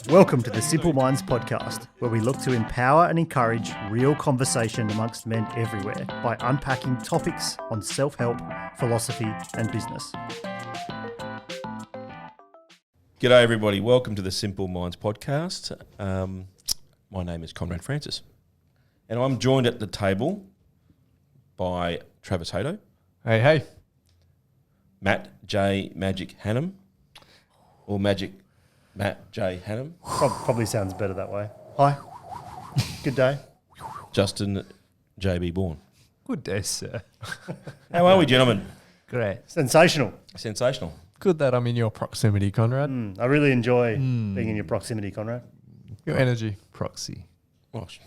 Welcome to the Simple Minds podcast, where we look to empower and encourage real conversation amongst men everywhere by unpacking topics on self-help, philosophy, and business. G'day everybody, welcome to the Simple Minds podcast. My name is Conrad Francis, and I'm joined at the table by Travis Hato. Hey. Matt J. Magic Hannum, or Magic Matt J. Hannum. Probably sounds better that way. Hi. Good day. Justin J.B. Bourne. Good day, sir. How are we, gentlemen? Great. Sensational. Sensational. Good that I'm in your proximity, Conrad. I really enjoy being in your proximity, Conrad. Your energy proxy. That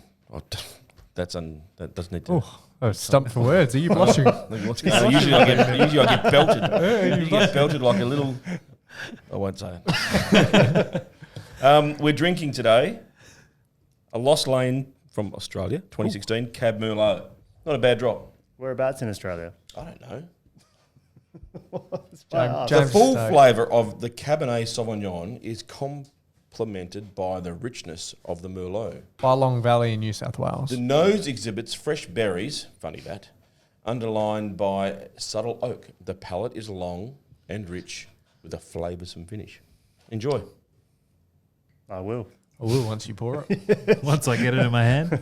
doesn't need to. Oh, stumped for words. Are you blushing? Usually I get belted. You get belted like a little. I won't say it. We're drinking today a Lost Lane from Australia, 2016 Cab Merlot. Not a bad drop. Whereabouts in Australia? I don't know. James The full Stokes. flavour of the Cabernet Sauvignon is complemented by the richness of the Merlot. Long Valley in New South Wales. The nose exhibits fresh berries, funny that, underlined by subtle oak. The palate is long and rich with a flavoursome finish. Enjoy. I will. I will once you pour it. Once I get it in my hand.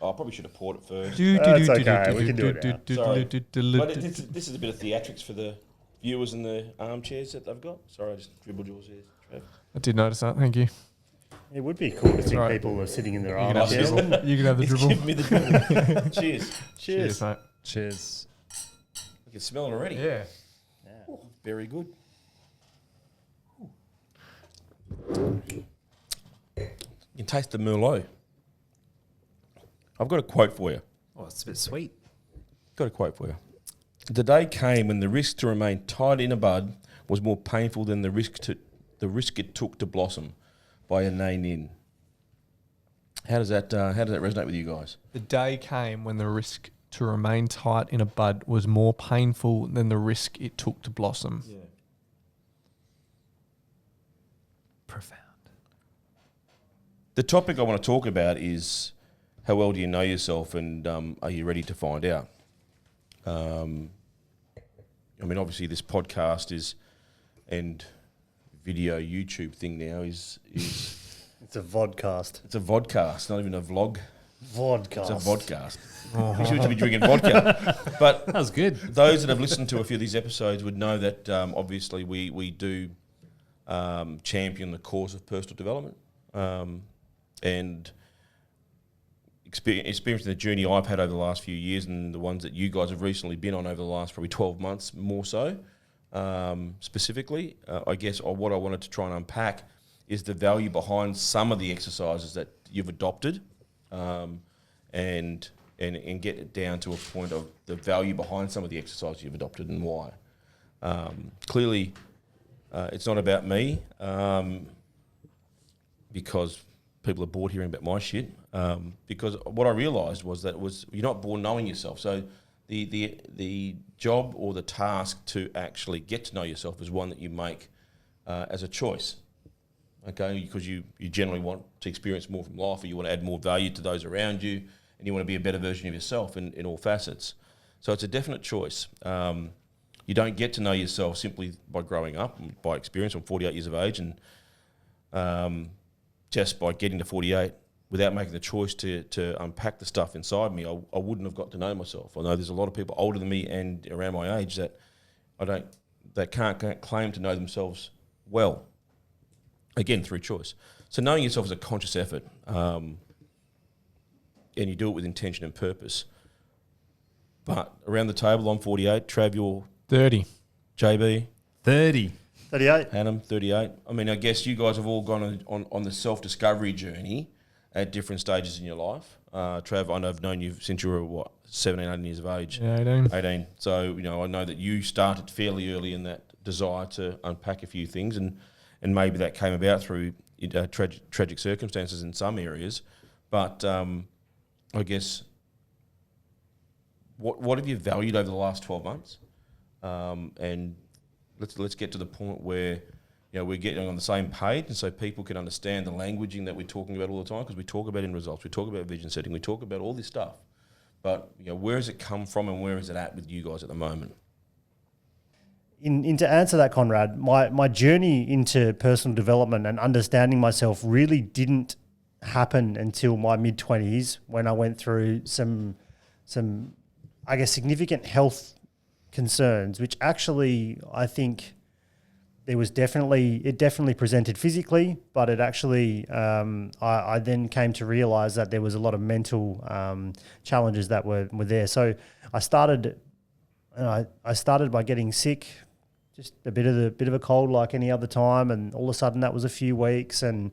Oh, I probably should have poured it first. That's okay, we can do it now. Sorry. But this is a bit of theatrics for the viewers in the armchairs that they've got. Sorry, I just dribbled yours here, Trev. I did notice that. Thank you. It would be cool to see Right. people are sitting in their You can have the armchairs. dribble. You can have the dribble. Give me the dribble. Cheers. Cheers, mate. Cheers. You can smell it already. Yeah. Very good. You can taste the Merlot. I've got a quote for you. Oh, it's a bit sweet. Got a quote for you. The day came when the risk to remain tied in a bud was more painful than the risk it took to blossom, by Anaïs Nin. How does that resonate with you guys? The day came when the risk to remain tight in a bud was more painful than the risk it took to blossom. Yeah. Profound. The topic I want to talk about is how well do you know yourself, and are you ready to find out? Obviously this podcast and video YouTube thing now is It's a vodcast. it's a vodcast, not even a vlog. Vodcast. It's a vodcast. You should be drinking vodka. But That was good. those that have listened to a few of these episodes would know that obviously we do champion the cause of personal development, and experiencing the journey I've had over the last few years and the ones that you guys have recently been on over the last probably 12 months more so, specifically, I guess what I wanted to try and unpack is the value behind some of the exercises that you've adopted, and get it down to a point of the value behind some of the exercises you've adopted and why. Clearly, it's not about me, because people are bored hearing about my shit. Because what I realised was that you're not born knowing yourself. So the job or the task to actually get to know yourself is one that you make as a choice. Okay, because you generally want to experience more from life, or you want to add more value to those around you, and you want to be a better version of yourself in all facets. So it's a definite choice. You don't get to know yourself simply by growing up, by experience. I'm 48 years of age, and just by getting to 48, without making the choice to unpack the stuff inside me, I wouldn't have got to know myself. I know there's a lot of people older than me and around my age that can't claim to know themselves well. Again, through choice. So knowing yourself is a conscious effort, and you do it with intention and purpose. But around the table, I'm 48. Trav, you're 30. JB, 30. 38. Hannum, 38. I mean, I guess you guys have all gone on the self-discovery journey at different stages in your life. Trav, I know I've known you since you were, 17, 18 years of age? Yeah, 18. 18. So, I know that you started fairly early in that desire to unpack a few things, and maybe that came about through tragic circumstances in some areas. But I guess, what have you valued over the last 12 months? And let's get to the point where we're getting on the same page, and so people can understand the languaging that we're talking about all the time, because we talk about in results, we talk about vision setting, we talk about all this stuff. But where has it come from, and where is it at with you guys at the moment? In to answer that, Conrad, my journey into personal development and understanding myself really didn't happen until my mid-20s, when I went through some I guess significant health concerns, which actually I think it definitely presented physically, but it actually I then came to realize that there was a lot of mental challenges that were there. So I started by getting sick, just a bit of a cold like any other time, and all of a sudden that was a few weeks, and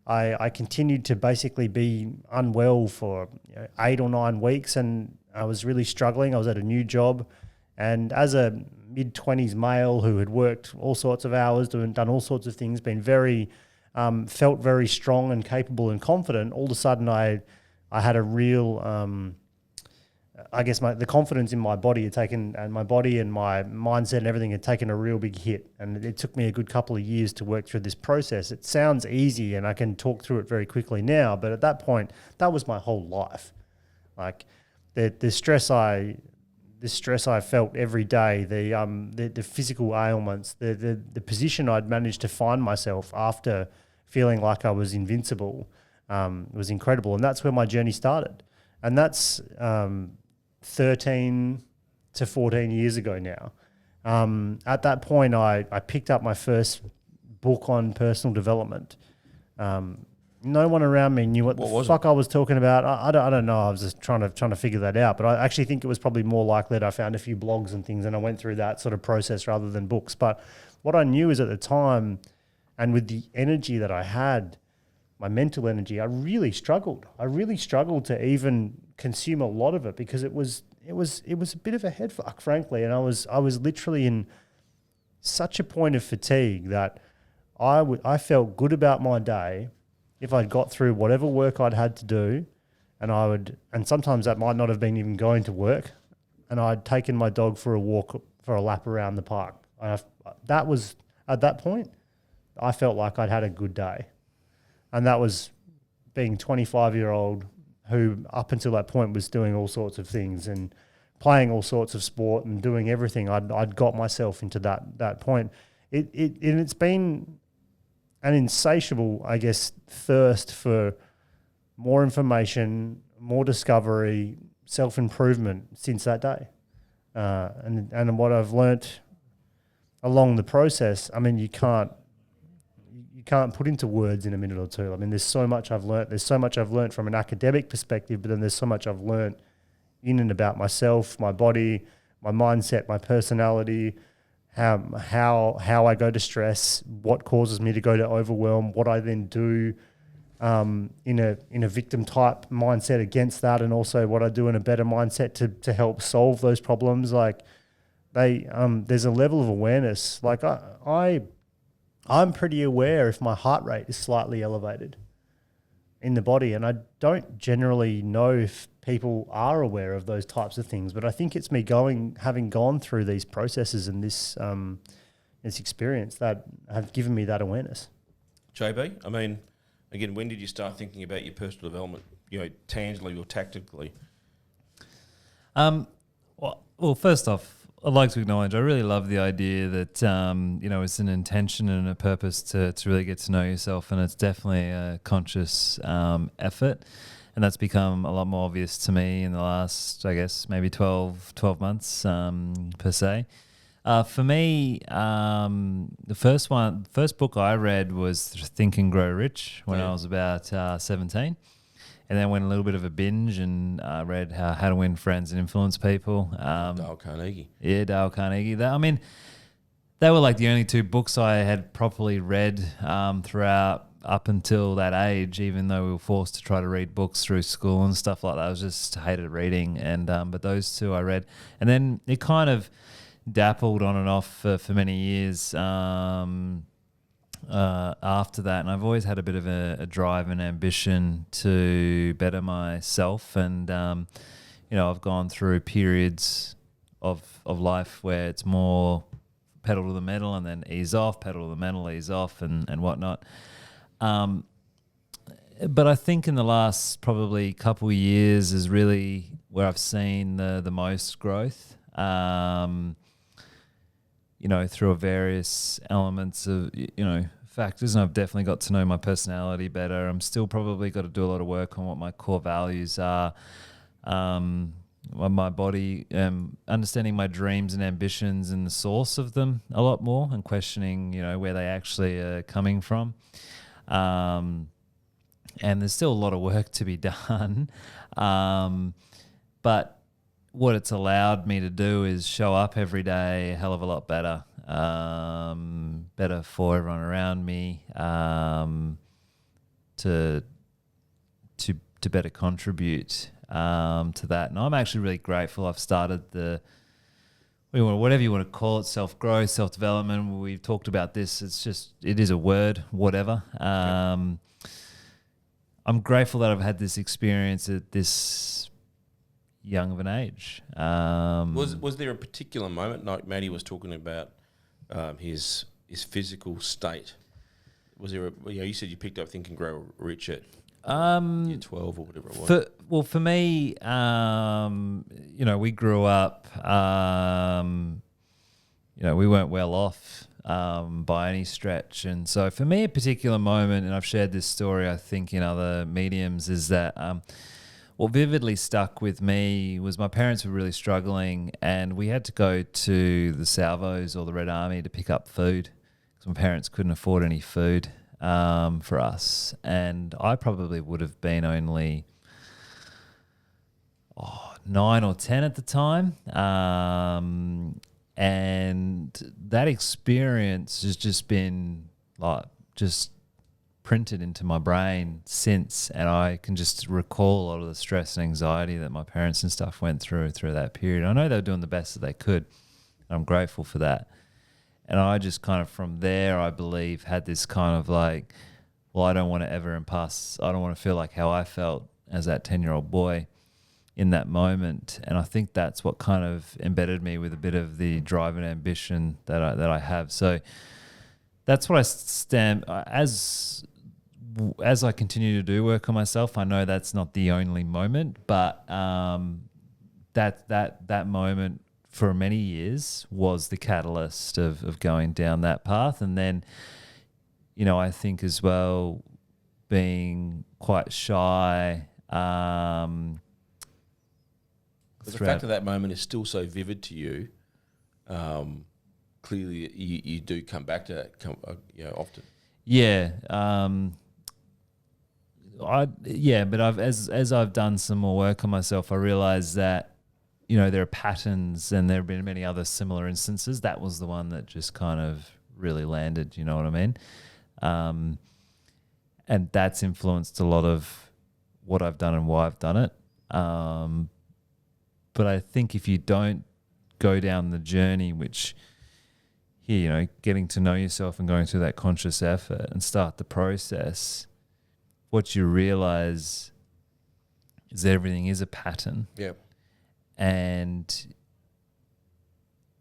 I continued to basically be unwell for 8 or 9 weeks, and I was really struggling. I was at a new job, and as a mid-20s male who had worked all sorts of hours, done all sorts of things, been very felt very strong and capable and confident, all of a sudden I had a real I guess the confidence in my body had taken, and my body and my mindset and everything had taken a real big hit. And it took me a good couple of years to work through this process. It sounds easy and I can talk through it very quickly now, but at that point, that was my whole life. Like the stress I felt every day, the physical ailments, the position I'd managed to find myself after feeling like I was invincible was incredible. And that's where my journey started. And that's 13 to 14 years ago now. At that point, I picked up my first book on personal development. No one around me knew what the fuck I was talking about. I don't know. I was just trying to figure that out. But I actually think it was probably more likely that I found a few blogs and things, and I went through that sort of process rather than books. But what I knew is at the time, and with the energy that I had, my mental energy, I really struggled. I really struggled to even consume a lot of it, because it was a bit of a head fuck, frankly. And I was literally in such a point of fatigue that I felt good about my day if I'd got through whatever work I'd had to do, and sometimes that might not have been even going to work, and I'd taken my dog for a walk, for a lap around the park. That was, at that point, I felt like I'd had a good day. And that was being 25-year-old who up until that point was doing all sorts of things and playing all sorts of sport and doing everything. I'd got myself into that point. It's been an insatiable, I guess, thirst for more information, more discovery, self-improvement since that day. And what I've learnt along the process, I mean, you can't put into words in a minute or two. I mean, there's so much I've learnt. There's so much I've learnt from an academic perspective, but then there's so much I've learnt in and about myself, my body, my mindset, my personality, how I go to stress, what causes me to go to overwhelm, what I then do in a victim type mindset against that, and also what I do in a better mindset to help solve those problems. Like there's a level of awareness. Like I'm pretty aware if my heart rate is slightly elevated in the body, and I don't generally know if people are aware of those types of things, but I think it's me having gone through these processes and this experience that have given me that awareness. JB, I mean, again, when did you start thinking about your personal development, tangibly or tactically? Well, first off, I'd like to acknowledge I really love the idea that it's an intention and a purpose to really get to know yourself, and it's definitely a conscious effort, and that's become a lot more obvious to me in the last, I guess, maybe 12 months per se. For me, the first book I read was Think and Grow Rich when I was about 17. And then went a little bit of a binge and read How to Win Friends and Influence People. Dale Carnegie. Yeah, Dale Carnegie. They were like the only two books I had properly read throughout up until that age, even though we were forced to try to read books through school and stuff like that. I just hated reading. And but those two I read. And then it kind of dappled on and off for many years after that, and I've always had a bit of a drive and ambition to better myself, and I've gone through periods of life where it's more pedal to the metal and then ease off, pedal to the metal, ease off, and whatnot. But I think in the last probably couple of years is really where I've seen the most growth. Through various elements of factors, and I've definitely got to know my personality better. I'm still probably got to do a lot of work on what my core values are. My body, understanding my dreams and ambitions and the source of them a lot more, and questioning, where they actually are coming from. And there's still a lot of work to be done. But what it's allowed me to do is show up every day a hell of a lot better. Better for everyone around me, to better contribute to that. And I'm actually really grateful. I've started whatever you want to call it, self-growth, self-development. We've talked about this. It is a word, whatever. I'm grateful that I've had this experience at this young of an age. Was there a particular moment, like Maddie was talking about, his physical state? Was there you said you picked up Think and Grow Rich at year 12 or whatever it was. For me, we grew up, we weren't well off by any stretch. And so for me, a particular moment, and I've shared this story, I think, in other mediums, is that what vividly stuck with me was my parents were really struggling, and we had to go to the Salvos or the Red Army to pick up food because my parents couldn't afford any food for us. And I probably would have been only 9 or 10 at the time. And that experience has just been just printed into my brain since, and I can just recall a lot of the stress and anxiety that my parents and stuff went through that period. I know they were doing the best that they could, and I'm grateful for that. And I just kind of from there, I believe, had this kind of I don't want to ever impasse. I don't want to feel like how I felt as that 10-year-old boy in that moment. And I think that's what kind of embedded me with a bit of the drive and ambition that I have. So that's what I stand as I continue to do work on myself. I know that's not the only moment, but that moment for many years was the catalyst of going down that path. And then, I think as well, being quite shy. But the fact that moment is still so vivid to you, clearly you do come back to that often. Yeah. But as I've done some more work on myself, I realised that, there are patterns, and there have been many other similar instances. That was the one that just kind of really landed, you know what I mean? And that's influenced a lot of what I've done and why I've done it. But I think if you don't go down the journey, which here, getting to know yourself and going through that conscious effort and start the process, what you realize is that everything is a pattern. Yeah. And,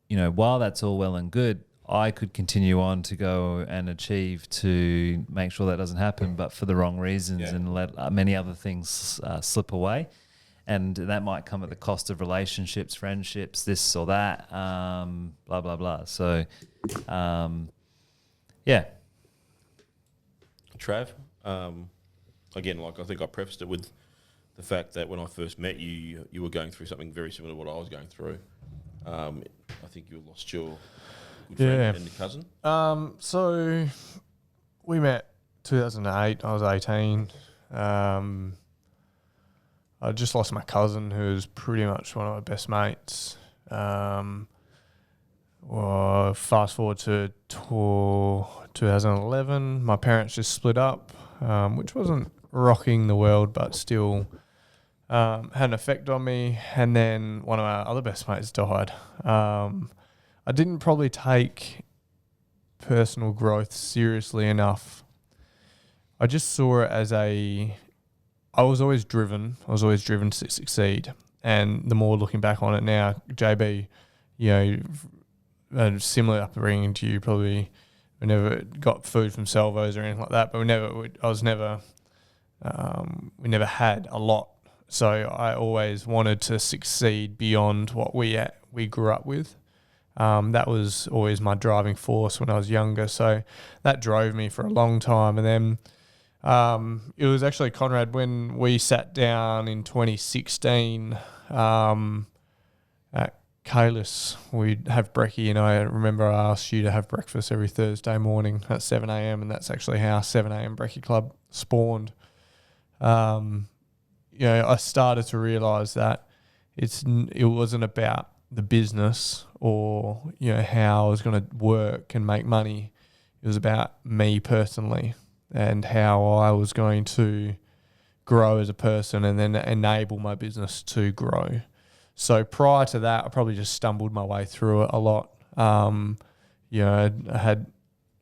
while that's all well and good, I could continue on to go and achieve to make sure that doesn't happen, but for the wrong reasons, and let many other things slip away. And that might come at the cost of relationships, friendships, this or that, blah, blah, blah. So, yeah. Trav, again, I think I prefaced it with the fact that when I first met you, you were going through something very similar to what I was going through. I think you lost your good friend and your cousin. So we met 2008. I was 18. I just lost my cousin, who was pretty much one of my best mates. Fast forward to 2011, my parents just split up, which wasn't rocking the world, but still had an effect on me. And then one of our other best mates died. I didn't probably take personal growth seriously enough. I just saw it as I was always driven. I was always driven to succeed. And the more looking back on it now, JB, a similar upbringing to you. Probably we never got food from Salvos or anything like that, but we never had a lot. So I always wanted to succeed beyond what we grew up with. That was always my driving force when I was younger. So that drove me for a long time. And then it was actually, Conrad, when we sat down in 2016 at Kalis, we'd have brekkie, and I remember I asked you to have breakfast every Thursday morning at 7 a.m, and that's actually how 7 a.m. Brekkie Club spawned. I started to realise that it wasn't about the business or how I was going to work and make money. It was about me personally and how I was going to grow as a person and then enable my business to grow. So prior to that, I probably just stumbled my way through it a lot. I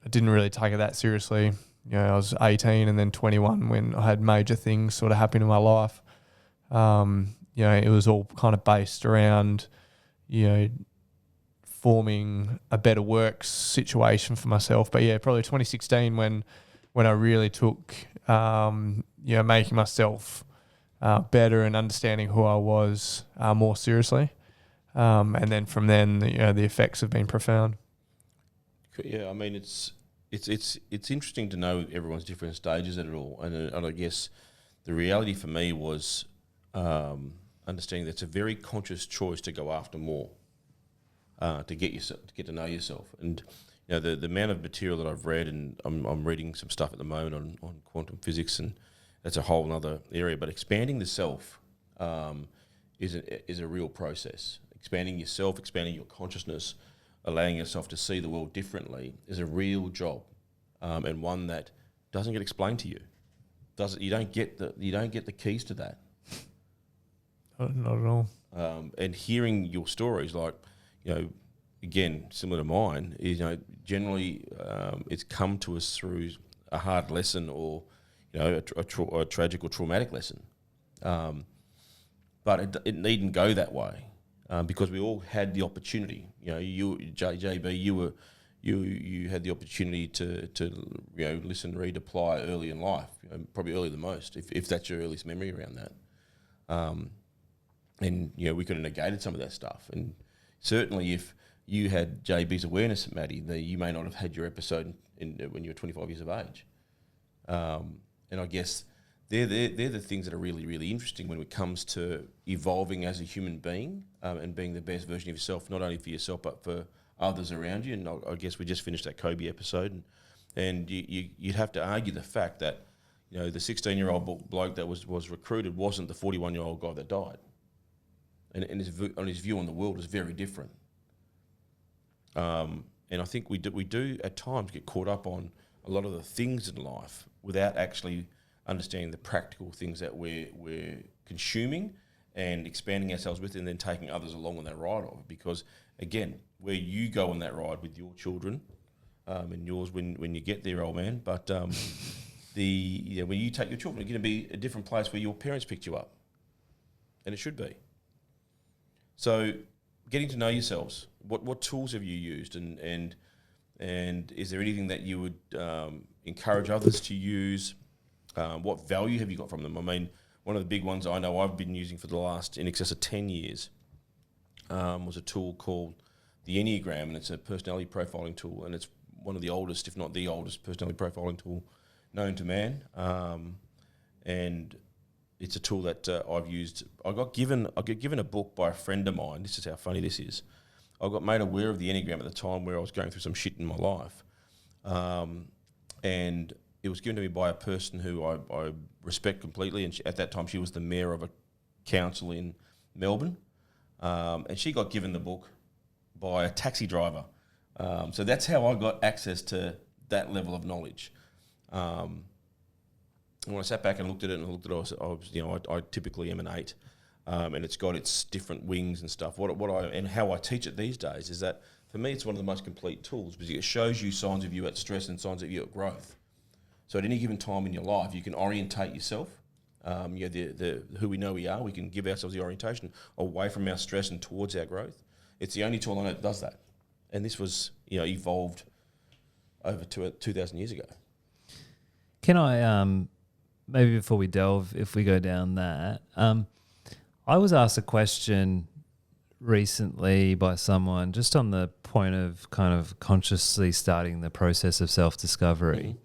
didn't really take it that seriously. I was 18 and then 21 when I had major things sort of happen in my life. It was all kind of based around, forming a better work situation for myself. But yeah, probably 2016 when I really took, making myself better and understanding who I was more seriously. And then from then, the effects have been profound. Yeah, I mean, it's interesting to know everyone's different stages at it all. And I guess the reality for me was understanding that it's a very conscious choice to go after more, to get to know yourself. And the amount of material that I've read, and I'm reading some stuff at the moment on quantum physics, and that's a whole other area. But expanding the self is a real process. Expanding yourself, expanding your consciousness, allowing yourself to see the world differently is a real job, and one that doesn't get explained to you. You don't get the keys to that. Not at all. And hearing your stories, like again, similar to mine, is generally it's come to us through a hard lesson or a tragic or traumatic lesson, but it needn't go that way because we all had the opportunity. You JB, you had the opportunity to listen, read, apply early in life, probably earlier than most, if that's your earliest memory around that. And we could have negated some of that stuff, and certainly if you had JB's awareness, Matty, you may not have had your episode when you were 25 years of age. And I guess they're the things that are really, really interesting when it comes to evolving as a human being and being the best version of yourself, not only for yourself but for others around you. And I guess we just finished that Kobe episode, and you'd have to argue the fact that the 16-year-old bloke that was recruited wasn't the 41-year-old guy that died, and his view on the world is very different. And I think we do at times get caught up on a lot of the things in life without actually understanding the practical things that we're consuming and expanding ourselves with, and then taking others along on that ride of. Because again, where you go on that ride with your children, and yours when you get there, old man. But when you take your children, it's going to be a different place where your parents picked you up, and it should be. So, getting to know yourselves. What tools have you used, and is there anything that you would encourage others to use? What value have you got from them? I mean, one of the big ones I know I've been using for the last in excess of 10 years was a tool called the Enneagram, and it's a personality profiling tool, and it's one of the oldest, if not the oldest, personality profiling tool known to man. And it's a tool that I've used. I got given a book by a friend of mine. This is how funny this is. I got made aware of the Enneagram at the time where I was going through some shit in my life. And it was given to me by a person who I respect completely. And at that time, she was the mayor of a council in Melbourne. And she got given the book by a taxi driver. So that's how I got access to that level of knowledge. When I sat back and looked at it I typically am an 8. And it's got its different wings and stuff. And how I teach it these days is that, for me, it's one of the most complete tools because it shows you signs of you at stress and signs of you at growth. So at any given time in your life, you can orientate yourself. Who we know we are, we can give ourselves the orientation away from our stress and towards our growth. It's the only tool I know that does that. and this was evolved over 2,000 years ago. Can I maybe before we delve, if we go down that, I was asked a question recently by someone just on the point of kind of consciously starting the process of self-discovery.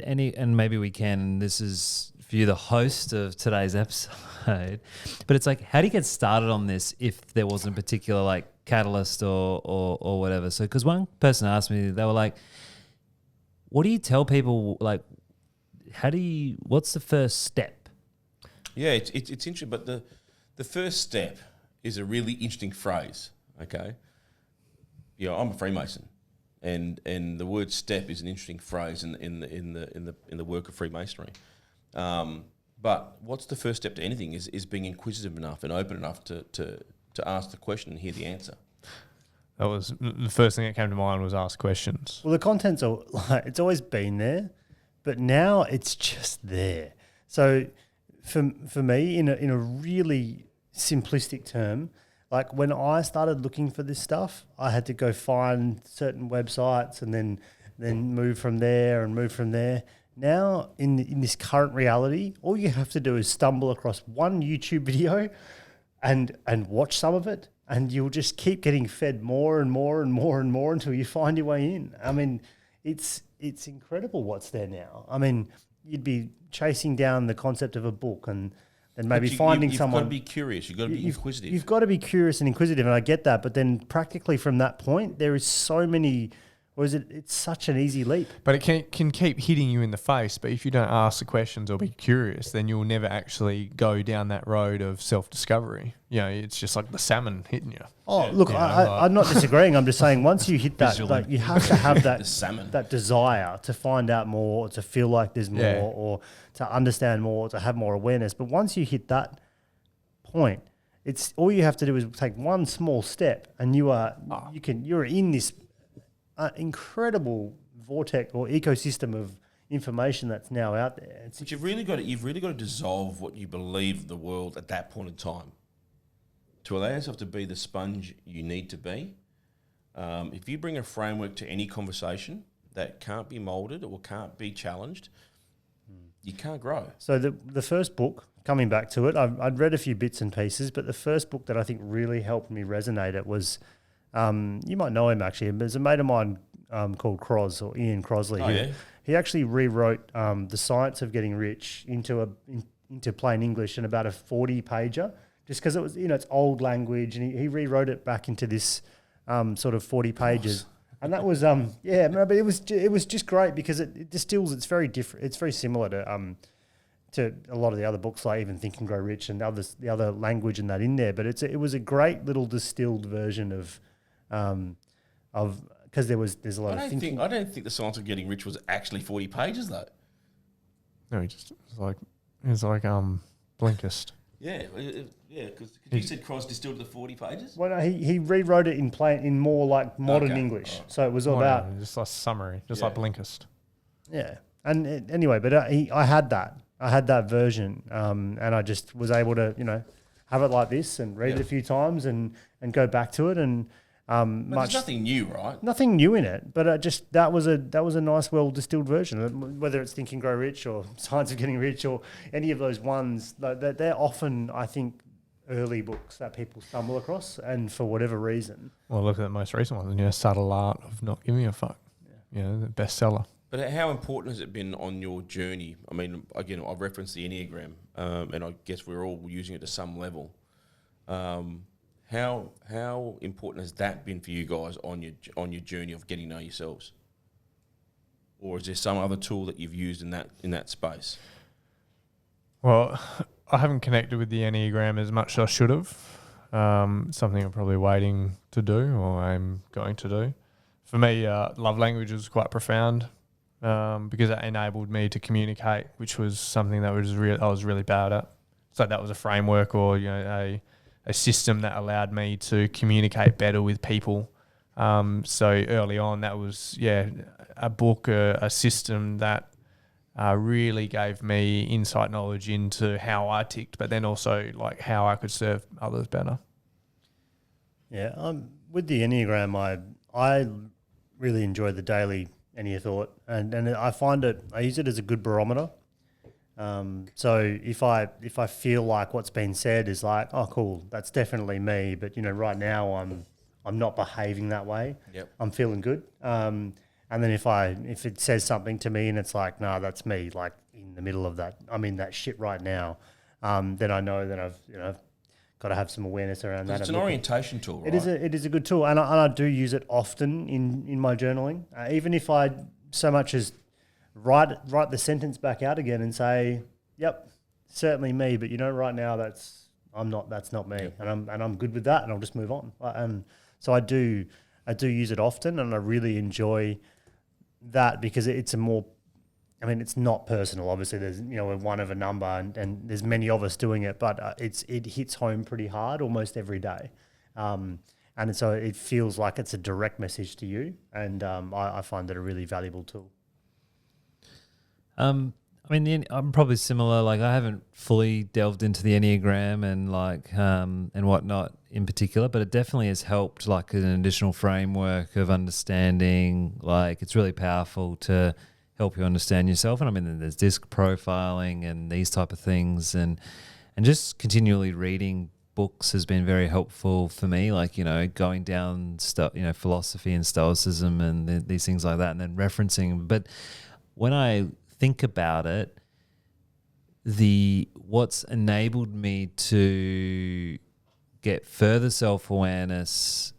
And maybe we can, and this is for you, the host of today's episode, but it's like, how do you get started on this if there wasn't a particular like catalyst or whatever? So, because one person asked me, they were like, what do you tell people, like, what's the first step? Yeah, it's interesting, but the first step is a really interesting phrase, okay? I'm a Freemason. And the word step is an interesting phrase in the work of Freemasonry. But what's the first step to anything is being inquisitive enough and open enough to ask the question and hear the answer. That was the first thing that came to mind, was ask questions. Well, the content's it's always been there, but now it's just there. So for me, in a really simplistic term, like when I started looking for this stuff, I had to go find certain websites and then move from there and move from there. Now, in this current reality, all you have to do is stumble across one YouTube video and watch some of it, and you'll just keep getting fed more and more and more and more until you find your way in. I mean, it's incredible what's there now. I mean, you'd be chasing down the concept of a book and maybe finding someone. You've got to be curious. You've got to be inquisitive. You've got to be curious and inquisitive, and I get that. But then practically from that point, there is so many, it's such an easy leap. But it can keep hitting you in the face. But if you don't ask the questions or be curious, then you'll never actually go down that road of self-discovery. It's just like the salmon hitting you. Oh, look, I'm not disagreeing. I'm just saying once you hit that, like, you have to have that that desire to find out more, to feel like there's more, or to understand more, to have more awareness. But once you hit that point, it's all you have to do is take one small step, and you're in this incredible vortex or ecosystem of information that's now out there. But you've really got to dissolve what you believe the world at that point in time to allow yourself to be the sponge you need to be. If you bring a framework to any conversation that can't be molded or can't be challenged, you can't grow. So the first book, coming back to it, I'd read a few bits and pieces, but the first book that I think really helped me resonate it was, you might know him actually, there's a mate of mine called Ian Crosley. Oh, yeah? He actually rewrote The Science of Getting Rich into plain English in about a 40-pager, just because it was, it's old language, and he rewrote it back into this sort of 40 pages. Nice. And that was, but it was just great because it distills, it's very different, it's very similar to a lot of the other books, like even Think and Grow Rich and the other language and that in there. But it was a great little distilled version of because there's a lot of thinking. I don't think The Science of Getting Rich was actually 40 pages though. No, it's like Blinkist. Yeah, because you said Cross distilled to 40 pages. Well, no, he rewrote it in more like modern English, so it was all about just like summary, like Blinkist. Yeah, and anyway, but I had that version, and I just was able to have it like this and read it a few times and go back to it and. There's nothing new, right? Nothing new in it, but that was a nice, well distilled version. Whether it's Think and Grow Rich or Science of Getting Rich or any of those ones, they're often, I think, early books that people stumble across, and for whatever reason. Well, look at the most recent one, Subtle Art of Not Giving a Fuck. The bestseller. But how important has it been on your journey? I mean, again, I've referenced the Enneagram, and I guess we're all using it to some level. How important has that been for you guys on your journey of getting to know yourselves? Or is there some other tool that you've used in that space? Well, I haven't connected with the Enneagram as much as I should have. Something I'm probably waiting to do, or I'm going to do. For me, love language was quite profound because it enabled me to communicate, which was something that I was really bad at. So that was a framework, or a system that allowed me to communicate better with people. So early on, that was, a book, a system that really gave me insight knowledge into how I ticked, but then also like how I could serve others better. Yeah, with the Enneagram, I really enjoy the daily Ennea thought, and I use it as a good barometer. So if I feel like what's been said is like, oh, cool, that's definitely me, but right now I'm not behaving that way. Yep. I'm feeling good. And then if it says something to me and it's like, nah, that's me, like in the middle of that, I'm in that shit right now. Then I know that I've got to have some awareness around that. It's an orientation tool, right? It is a good tool, and I do use it often in my journaling. Even if I so much as write the sentence back out again and say, "Yep, certainly me," but right now that's not me, yep. and I'm good with that, and I'll just move on. So I do use it often, and I really enjoy that because it's a more. I mean, it's not personal. Obviously, there's one of a number, and there's many of us doing it, but it hits home pretty hard almost every day, and so it feels like it's a direct message to you, and I find it a really valuable tool. I mean, I'm probably similar. Like, I haven't fully delved into the Enneagram and whatnot in particular, but it definitely has helped, like, an additional framework of understanding. Like, it's really powerful to help you understand yourself. And I mean, there's disc profiling and these type of things, and just continually reading books has been very helpful for me. Like, going down philosophy and stoicism and these things like that, and then referencing. But when I think about it, what's enabled me to get further self-awareness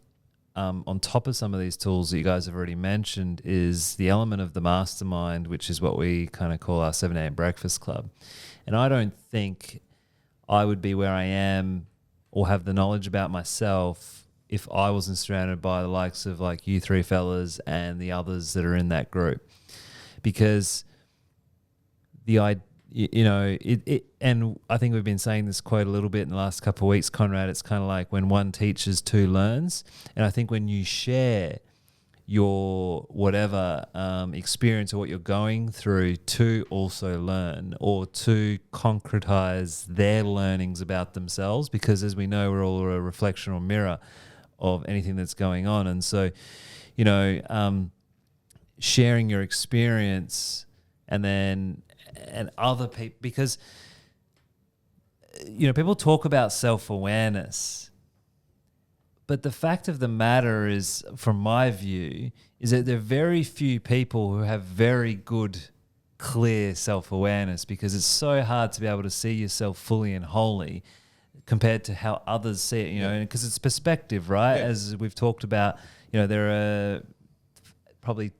on top of some of these tools that you guys have already mentioned is the element of the mastermind, which is what we kind of call our 7 a.m. breakfast club. And I don't think I would be where I am or have the knowledge about myself if I wasn't surrounded by the likes of like you three fellas and the others that are in that group. Because and I think we've been saying this quote a little bit in the last couple of weeks, Conrad. It's kind of like when one teaches, two learns. And I think when you share your whatever experience or what you're going through to also learn or to concretize their learnings about themselves, because as we know, we're all a reflection or mirror of anything that's going on. And so, sharing your experience and other people, because people talk about self-awareness, but the fact of the matter is, from my view, is that there are very few people who have very good, clear self-awareness, because it's so hard to be able to see yourself fully and wholly compared to how others see it, because it's perspective, right? Yeah. As we've talked about, there are probably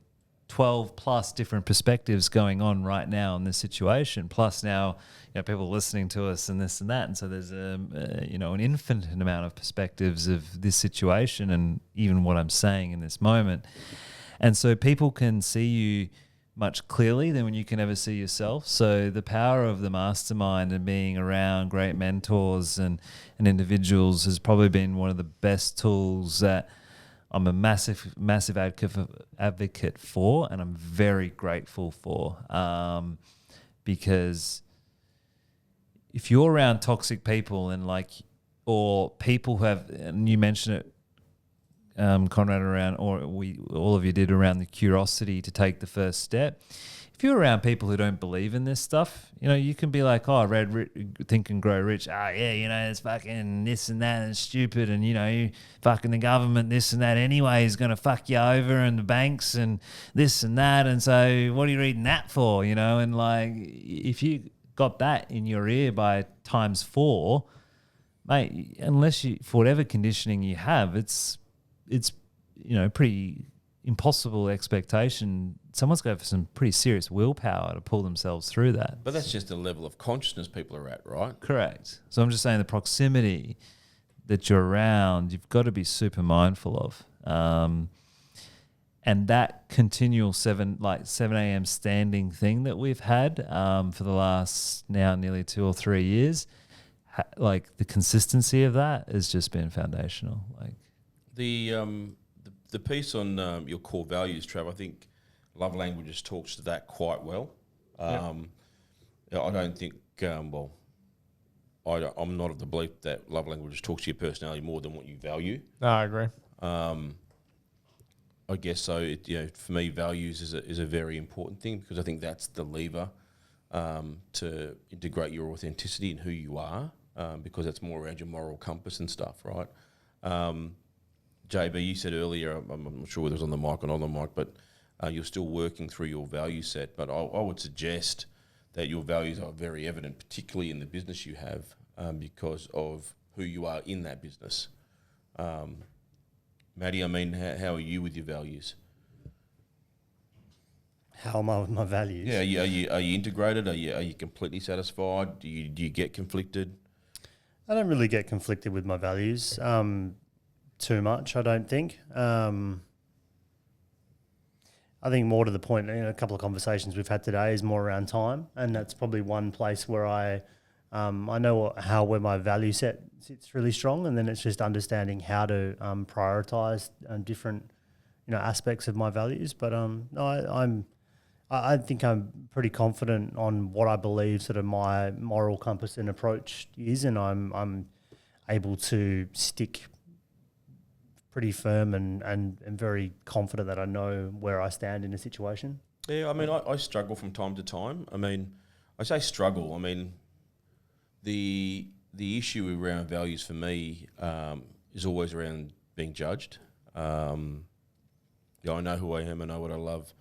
12 plus different perspectives going on right now in this situation. Plus now, people listening to us and this and that. And so there's an infinite amount of perspectives of this situation and even what I'm saying in this moment. And so people can see you much clearly than when you can ever see yourself. So the power of the mastermind and being around great mentors and individuals has probably been one of the best tools that I'm a massive advocate for, and I'm very grateful for, because if you're around toxic people or people who have, and you mentioned it, Conrad, around, or all of you did, around the curiosity to take the first step. If you're around people who don't believe in this stuff, you can be like, oh, I read Think and Grow Rich. Ah, yeah, it's fucking this and that and stupid, and, you fucking the government, this and that anyway is going to fuck you over, and the banks and this and that. And so what are you reading that for, And like, if you got that in your ear by times 4, mate, unless you, for whatever conditioning you have, it's pretty impossible expectation. Someone's got to have some pretty serious willpower to pull themselves through that. But that's just the level of consciousness people are at, right? Correct. So I'm just saying the proximity that you're around, you've got to be super mindful of. And that continual 7 a.m. standing thing that we've had for the last now nearly 2 or 3 years, like the consistency of that has just been foundational. Like the piece on your core values, Trav, I think Love Languages talks to that quite well. I don't think, I'm not of the belief that Love Languages talks to your personality more than what you value. No, I agree. I guess so. For me, values is a very important thing, because I think that's the lever to integrate your authenticity and who you are, because that's more around your moral compass and stuff, right? JB, you said earlier, I'm not sure whether it was on the mic or not on the mic, but you're still working through your value set. But I would suggest that your values are very evident, particularly in the business you have, because of who you are in that business. Maddie, I mean, how are you with your values? How am I with my values? Yeah, are you integrated? Are you completely satisfied? Do you get conflicted? I don't really get conflicted with my values too much, I don't think. I think more to the point, a couple of conversations we've had today is more around time, and that's probably one place where I know where my value set sits really strong, and then it's just understanding how to prioritize different aspects of my values. But I think I'm pretty confident on what I believe sort of my moral compass and approach is, and I'm able to stick pretty firm and very confident that I know where I stand in a situation. Yeah, I mean, I struggle from time to time. I mean, I say struggle. I mean, the issue around values for me is always around being judged. I know who I am. I know what I love.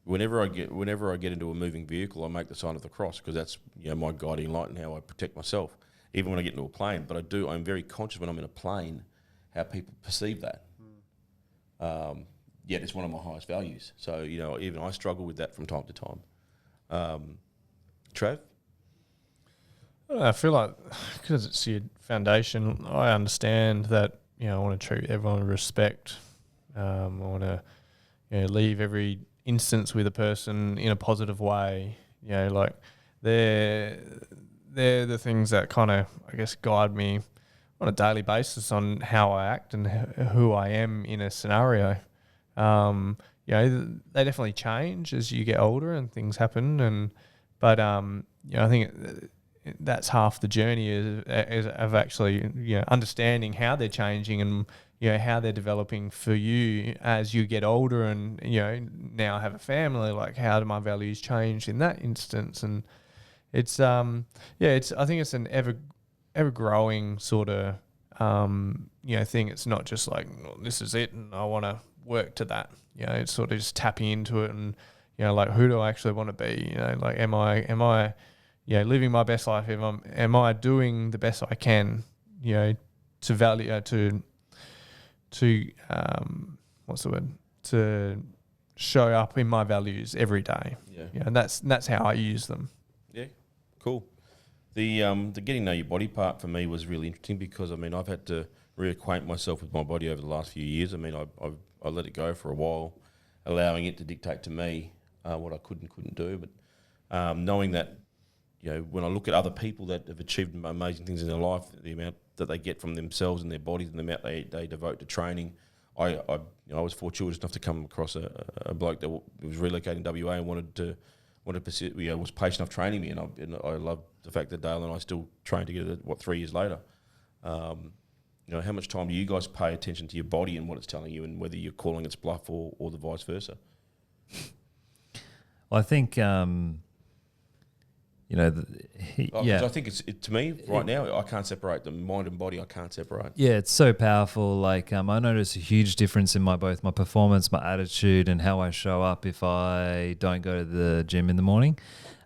Whenever I get into a moving vehicle, I make the sign of the cross, because that's my guiding light and how I protect myself. Even when I get into a plane, but I'm very conscious when I'm in a plane how people perceive that. Yet it's one of my highest values. So even I struggle with that from time to time. Trav? I feel like because it's your foundation, I understand that I want to treat everyone with respect. I want to leave every instance with a person in a positive way. Like they're the things that kind of, I guess, guide me on a daily basis on how I act and who I am in a scenario. They definitely change as you get older and things happen, but I think that's half the journey is of actually understanding how they're changing and how they're developing for you as you get older and now have a family. Like, how do my values change in that instance? And it's I think it's an ever growing sort of thing. It's not just like, well, this is it and I want to work to that. It's sort of just tapping into it and like, who do I actually want to be? Like, am I living my best life? Am I doing the best I can? To value to what's the word? To show up in my values every day. Yeah, and that's how I use them. Yeah, cool. The getting to know your body part for me was really interesting, because I've had to reacquaint myself with my body over the last few years. I let it go for a while, allowing it to dictate to me what I could and couldn't do. But knowing that, when I look at other people that have achieved amazing things in their life, the amount that they get from themselves and their bodies and the amount they devote to training, I was fortunate enough to come across a bloke that was relocating WA and wanted to pursue, was patient enough training me, and I love the fact that Dale and I still train together 3 years later. How much time do you guys pay attention to your body and what it's telling you, and whether you're calling its bluff or the vice versa? Well, I think I think to me right now, I can't separate the mind and body. I can't separate. Yeah, it's so powerful. Like I notice a huge difference in both my performance, my attitude, and how I show up if I don't go to the gym in the morning.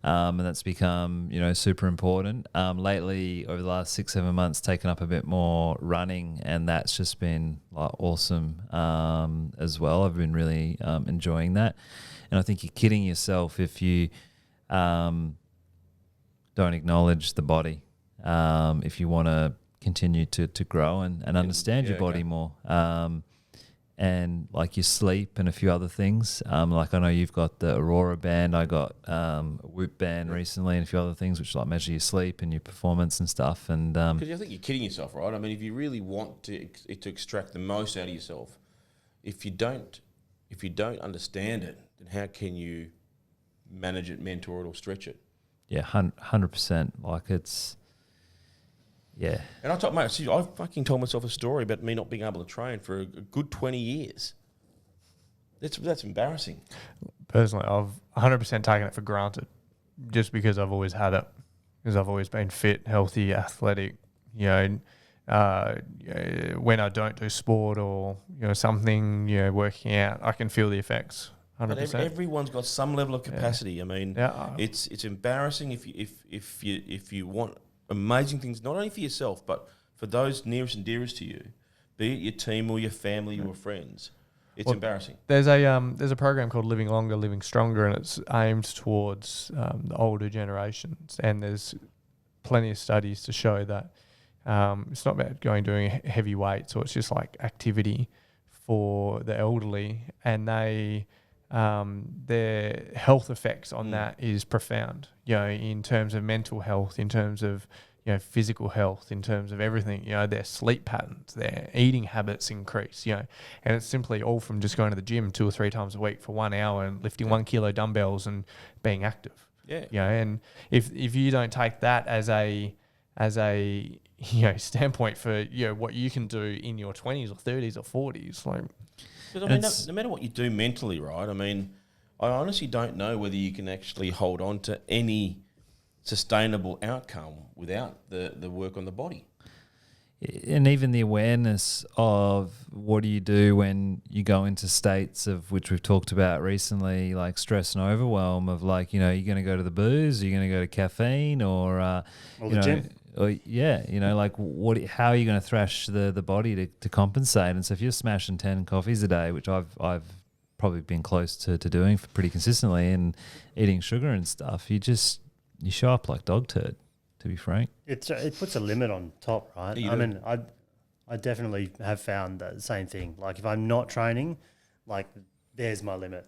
And that's become super important. Lately, over the last 6-7 months, taken up a bit more running, and that's just been awesome as well. I've been really enjoying that, and I think you're kidding yourself if you don't acknowledge the body if you want to continue to grow and understand your body more. And like your sleep and a few other things. Like I know you've got the Aurora band. I got a Whoop band recently, and a few other things which like measure your sleep and your performance and stuff. And because I think you're kidding yourself, right? If you really want to extract the most out of yourself, if you don't understand it, then how can you manage it, mentor it, or stretch it? Yeah, 100%. Like it's Yeah. And I thought, mate, see, I fucking told myself a story about me not being able to train for a good 20 years. That's embarrassing. Personally, I've 100% taken it for granted just because I've always had it. Because I've always been fit, healthy, athletic. When I don't do sport or something, working out, I can feel the effects. 100%. But everyone's got some level of capacity. Yeah. I mean, it's embarrassing if you want amazing things, not only for yourself but for those nearest and dearest to you, be it your team or your family or friends. It's embarrassing. There's a program called Living Longer, Living Stronger, and it's aimed towards the older generations. And there's plenty of studies to show that it's not about doing heavy weights, or it's just like activity for the elderly, and their health effects on that is profound. In terms of mental health, in terms of physical health, in terms of everything, their sleep patterns, their eating habits increase, and it's simply all from just going to the gym 2 or 3 times a week for 1 hour and lifting 1 kilo dumbbells and being active. Yeah. And if you don't take that as a standpoint for what you can do in your 20s or 30s or 40s, like. But I mean, no matter what you do mentally, right? I mean, I honestly don't know whether you can actually hold on to any sustainable outcome without the work on the body. And even the awareness of what do you do when you go into states of which we've talked about recently, like stress and overwhelm, of like, you're going to go to the booze, you're going to go to caffeine, or the gym. Or, like how are you going to thrash the body to compensate? And so if you're smashing 10 coffees a day, which I've probably been close to doing pretty consistently, and eating sugar and stuff, you show up like dog turd, to be frank. It puts a limit on top, right? Yeah, I mean, I definitely have found that same thing. Like if I'm not training, like there's my limit.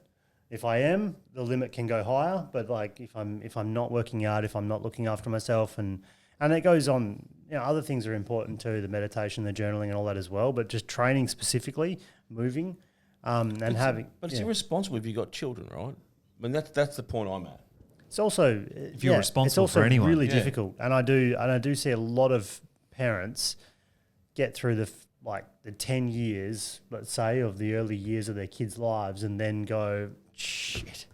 If I am, the limit can go higher. But like if I'm not working out, if I'm not looking after myself, and it goes on, other things are important too, the meditation, the journaling and all that as well. But just training specifically, moving, and having. But it's irresponsible if you've got children, right? I mean, that's the point I'm at. It's also if you're responsible it's also for anyone, really difficult, and I do see a lot of parents get through the 10 years, let's say, of the early years of their kids' lives, and then go, shit,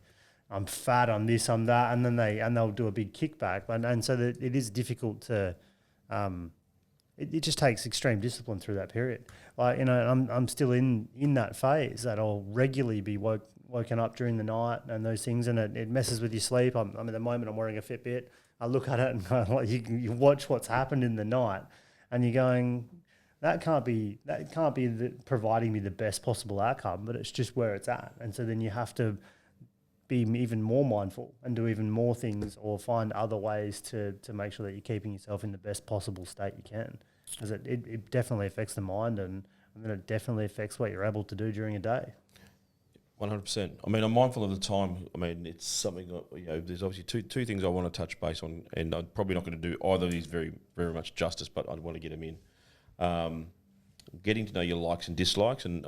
I'm fat, I'm this, I'm that, and then they'll do a big kickback, and so that it is difficult to. It just takes extreme discipline through that period. Like I'm still in that phase that I'll regularly be woken up during the night and those things, and it messes with your sleep. I'm at the moment I'm wearing a Fitbit. I look at it and like you watch what's happened in the night, and you're going, that can't be providing me the best possible outcome, but it's just where it's at. And so then you have to be even more mindful and do even more things, or find other ways to make sure that you're keeping yourself in the best possible state you can, because it definitely affects the mind, and then it definitely affects what you're able to do during a day. 100%. I mean, I'm mindful of the time. I mean, it's something that, there's obviously two things I want to touch base on, and I'm probably not going to do either of these very, very much justice, but I'd want to get them in. Getting to know your likes and dislikes, and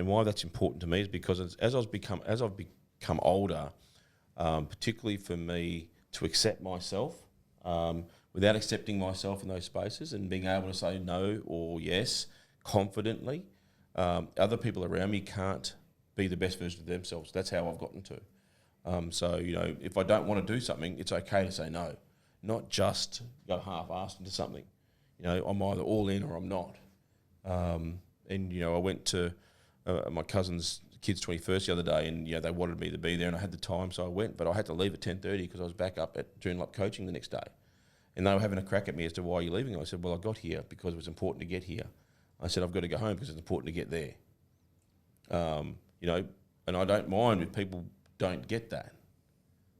why that's important to me is because as I've become older, particularly for me to accept myself, without accepting myself in those spaces and being able to say no or yes confidently, other people around me can't be the best version of themselves. That's how I've gotten to. So, if I don't want to do something, it's okay to say no, not just go half-assed into something. I'm either all in or I'm not. I went to my cousin's kid's 21st the other day, and they wanted me to be there, and I had the time, so I went, but I had to leave at 10:30 because I was back up at Joondalup coaching the next day. And they were having a crack at me as to why you're leaving. I said, well, I got here because it was important to get here. I said, I've got to go home because it's important to get there. And I don't mind if people don't get that,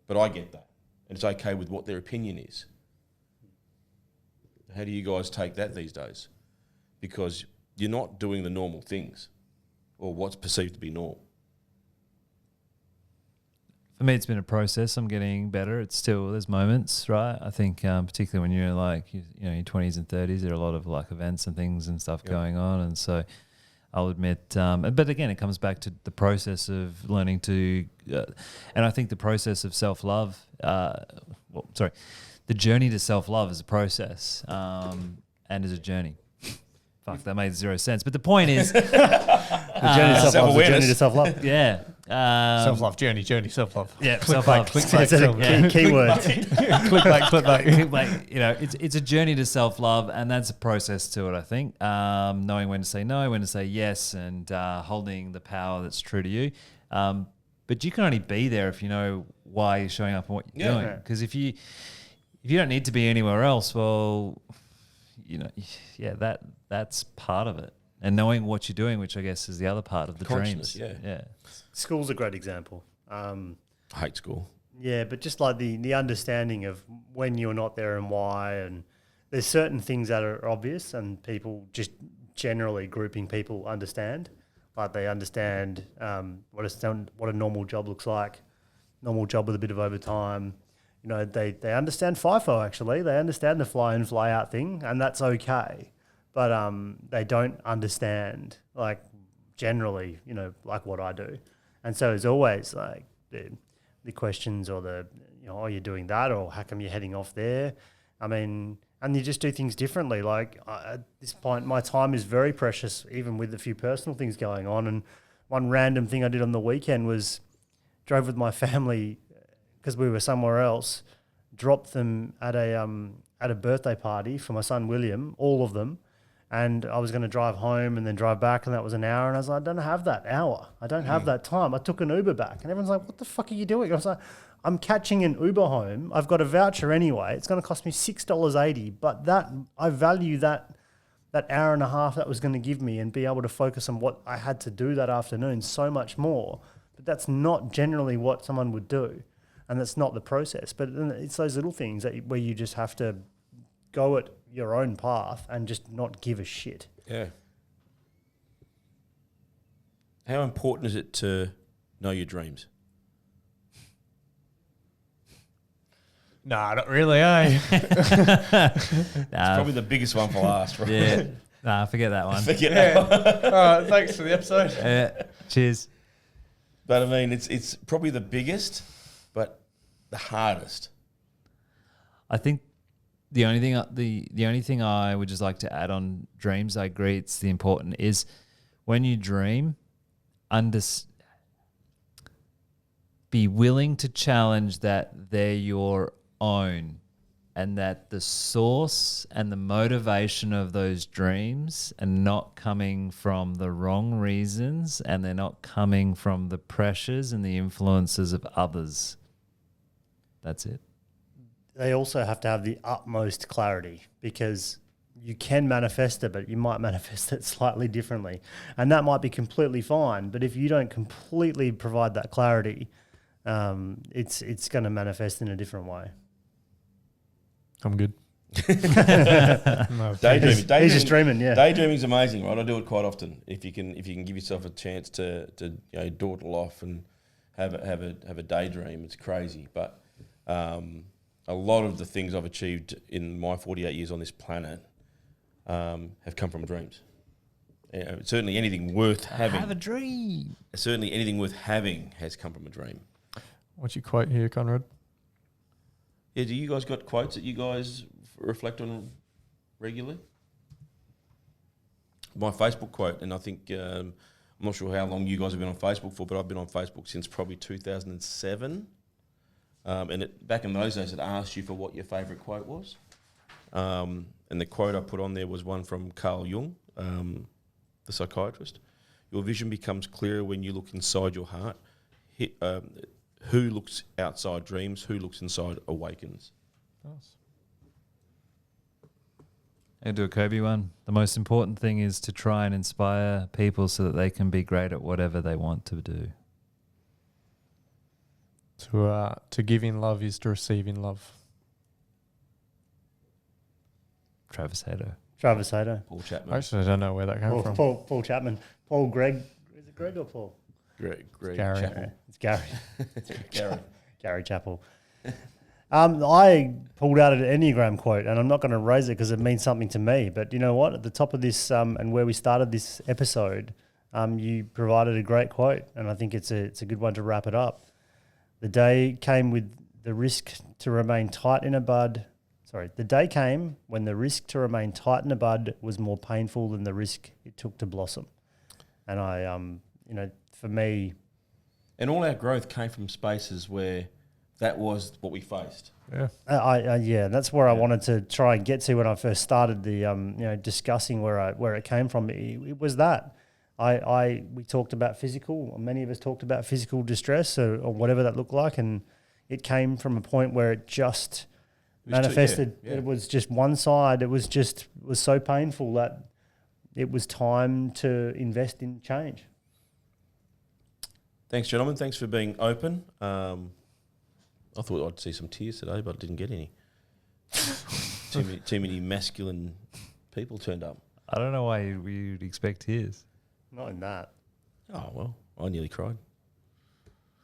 but I get that, and it's okay with what their opinion is. How do you guys take that these days? Because you're not doing the normal things, or what's perceived to be normal. For me, it's been a process. I'm getting better. There's moments, right? I think particularly when you're like, your 20s and 30s, there are a lot of like events and things and stuff going on. And so I'll admit, but again, it comes back to the process of learning to, and I think the process of self-love, the journey to self-love is a process. and is a journey. Fuck, that made zero sense. But the point is, The journey to self-love, the journey to self-love. yeah. Self-love, journey, self-love. Yeah, Clickbait, self-love. clickbait, Keyword. clickbait. You know, it's a journey to self-love, and that's a process to it, I think. Knowing when to say no, when to say yes, and holding the power that's true to you. But you can only be there if you know why you're showing up and what you're doing. Because if you don't need to be anywhere else, well, you know, yeah, that's part of it. And knowing what you're doing, which I guess is the other part of the dreams. Yeah. School's a great example. I hate school. Yeah, but just like the understanding of when you're not there and why, and there's certain things that are obvious and people just generally grouping people understand. Like they understand what a normal job looks like, normal job with a bit of overtime. You know, they understand FIFO actually. They understand the fly in, fly out thing, and that's okay. But they don't understand, like, generally, you know, like what I do. And so it's always like the questions or the, you know, oh, you're doing that, or how come you're heading off there? I mean, and you just do things differently. Like at this point, my time is very precious, even with a few personal things going on. And one random thing I did on the weekend was drove with my family because we were somewhere else, dropped them at a birthday party for my son William, all of them. And I was going to drive home and then drive back, and that was an hour. And I was like, I don't have that hour. I don't have that time. I took an Uber back. And everyone's like, what the fuck are you doing? I was like, I'm catching an Uber home. I've got a voucher anyway. It's going to cost me $6.80. But that I value that hour and a half that was going to give me and be able to focus on what I had to do that afternoon so much more. But that's not generally what someone would do. And that's not the process. But it's those little things where you just have to go at your own path and just not give a shit. Yeah. How important is it to know your dreams? Nah, not really, eh? It's probably the biggest one for last, right? Yeah. Nah, forget that one. Forget that one. All right, thanks for the episode. Cheers. But I mean, it's probably the biggest, but the hardest. I think the only thing I would just like to add on dreams, I agree it's the important, is when you dream, be willing to challenge that they're your own, and that the source and the motivation of those dreams are not coming from the wrong reasons, and they're not coming from the pressures and the influences of others. That's it. They also have to have the utmost clarity, because you can manifest it, but you might manifest it slightly differently. And that might be completely fine. But if you don't completely provide that clarity, it's going to manifest in a different way. I'm good. Daydreaming. He's just dreaming, yeah. Daydreaming's amazing, right? I do it quite often. If you can give yourself a chance to dawdle off and have a daydream, it's crazy. But a lot of the things I've achieved in my 48 years on this planet have come from dreams. You know, certainly anything worth having. Have a dream. Certainly anything worth having has come from a dream. What's your quote here, Conrad? Yeah, do you guys got quotes that you guys reflect on regularly? My Facebook quote, and I think, I'm not sure how long you guys have been on Facebook for, but I've been on Facebook since probably 2007. And back in those days, it asked you for what your favourite quote was. And the quote I put on there was one from Carl Jung, the psychiatrist. Your vision becomes clearer when you look inside your heart. Who looks outside dreams, who looks inside awakens. Nice. I'll do a Kobe one. The most important thing is to try and inspire people so that they can be great at whatever they want to do. To give in love is to receive in love. Travis Hader. Travis Hader. Paul Chapman. Actually, I don't know where that came from. Paul Chapman. Paul Greg. Is it Greg or Paul? Greg Gary. Chappell. It's Gary. Gary. Gary Chappell. I pulled out an Enneagram quote, and I'm not going to raise it because it means something to me. But you know what? At the top of this, and where we started this episode, you provided a great quote, and I think it's a good one to wrap it up. The day came with the risk to remain tight in a bud, The day came when the risk to remain tight in the bud was more painful than the risk it took to blossom. And I, for me... And all our growth came from spaces where that was what we faced. Yeah. That's where I wanted to try and get to when I first started the, discussing where it came from. It was that. We talked about physical, many of us talked about physical distress or whatever that looked like. And it came from a point where it just manifested. It was just one side. It was so painful that it was time to invest in change. Thanks, gentlemen. Thanks for being open. I thought I'd see some tears today, but I didn't get any. Too many masculine people turned up. I don't know why you'd expect tears. Not in that. Oh, well, I nearly cried.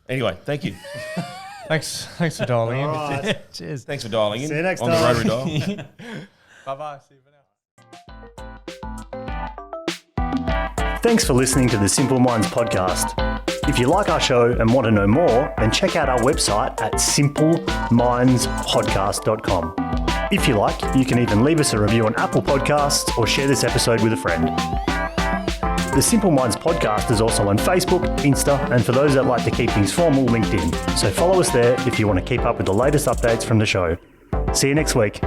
Anyway, thank you. Thanks for dialing in. Right. Cheers. Thanks for dialing in. See you next on time. the rotary dial. Bye-bye. See you for now. Thanks for listening to the Simple Minds podcast. If you like our show and want to know more, then check out our website at simplemindspodcast.com. If you like, you can even leave us a review on Apple Podcasts or share this episode with a friend. The Simple Minds podcast is also on Facebook, Insta, and for those that like to keep things formal, LinkedIn. So follow us there if you want to keep up with the latest updates from the show. See you next week.